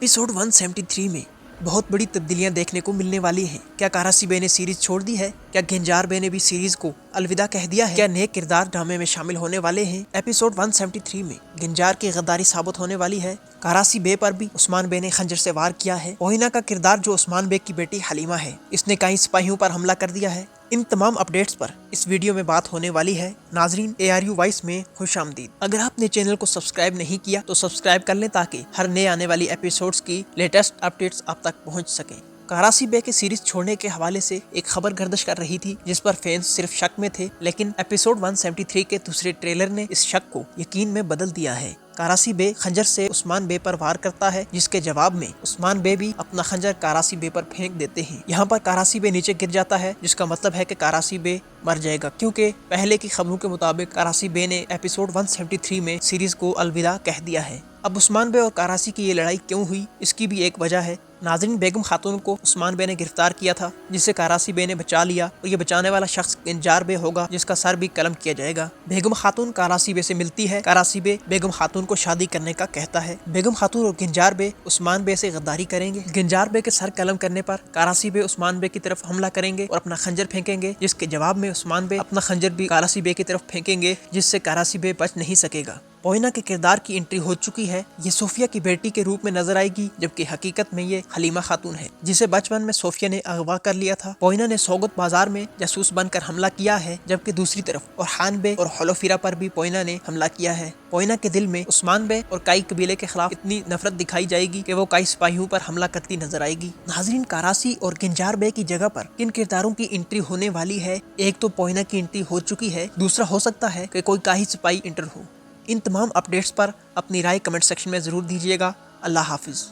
Episode 173 में बहुत बड़ी तब्दीलियां देखने को मिलने वाली हैं। क्या कारासी बे ने सीरीज छोड़ दी है? क्या गेंजार बे ने भी सीरीज को अलविदा कह दिया है? क्या नए किरदार ड्रामे में शामिल होने वाले हैं? एपिसोड 173 में गेंजार की गद्दारी साबित होने वाली है। कारासी बे पर भी उस्मान बे ने खंजर से वार किया है। ओहिना का किरदार जो उस्मान बे की बेटी हलीमा है, इसने कई सिपाहियों पर हमला कर दिया है। इन तमाम अपडेट्स पर इस वीडियो में बात होने वाली है। नाजरीन, ARU वॉइस में खुशामदीद। अगर आपने चैनल को सब्सक्राइब नहीं किया तो सब्सक्राइब कर लें ताकि हर नए आने वाली एपिसोड्स की लेटेस्ट अपडेट्स आप तक पहुंच सकें। कारासी बे के सीरीज छोड़ने के हवाले से एक खबर गर्दिश कर रही थी जिस पर फैंस सिर्फ शक में थे, लेकिन एपिसोड 173 के दूसरे ट्रेलर ने इस शक को यकीन में बदल दिया है। कारासी बे खंजर से उस्मान बे पर वार करता है, जिसके जवाब में उस्मान बे भी अपना खंजर कारासी बे पर फेंक देते हैं। यहाँ पर कारासी बे नीचे गिर जाता है, जिसका मतलब है कि कारासी बे मर जाएगा, क्योंकि पहले की खबरों के मुताबिक कारासी बे ने एपिसोड 173 में सीरीज को अलविदा कह दिया है। अब उस्मान बे और कारासी की ये लड़ाई क्यों हुई, इसकी भी एक वजह है। नाज़रीन, बेगम खातून को उस्मान बे ने गिरफ्तार किया था, जिसे कारासी बे ने बचा लिया, और ये बचाने वाला शख्स गेंजार बे होगा, जिसका सर भी कलम किया जाएगा। बेगम खातून कारासी बे से मिलती है। कारासी बे बेगम खातून को शादी करने का कहता है। बेगम खातून और गेंजार बे उस्मान बे से गद्दारी करेंगे। गेंजार बे के सर कलम करने पर कारासी बे उस्मान बे की तरफ हमला करेंगे और अपना खंजर फेंकेंगे, जिसके जवाब में उस्मान बे अपना खंजर भी कारासी बे की तरफ फेंकेंगे, जिससे कारासी बे बच नहीं सकेगा। ओहिना के किरदार की एंट्री हो चुकी है। ये सोफिया की बेटी के रूप में नजर आएगी, जबकि हकीकत में ये हलीमा खातून है, जिसे बचपन में सोफिया ने अगवा कर लिया था। ओहिना ने सोगत बाजार में जासूस बनकर हमला किया है, जबकि दूसरी तरफ और खान बे और होलोफिरा पर भी ओहिना ने हमला किया है। ओहिना के दिल में उस्मान बे और काई कबीले के खिलाफ इतनी नफरत दिखाई जाएगी कि वो काई सिपाहियों पर हमला करती नजर आएगी। नाजरीन, कारासी और गेंजार बे की जगह पर किन किरदारों की एंट्री होने वाली है? एक तो ओहिना की एंट्री हो चुकी है, दूसरा हो सकता है कि कोई काई सिपाही एंटर हो। इन तमाम अपडेट्स पर अपनी राय कमेंट सेक्शन में ज़रूर दीजिएगा। अल्लाह हाफिज़।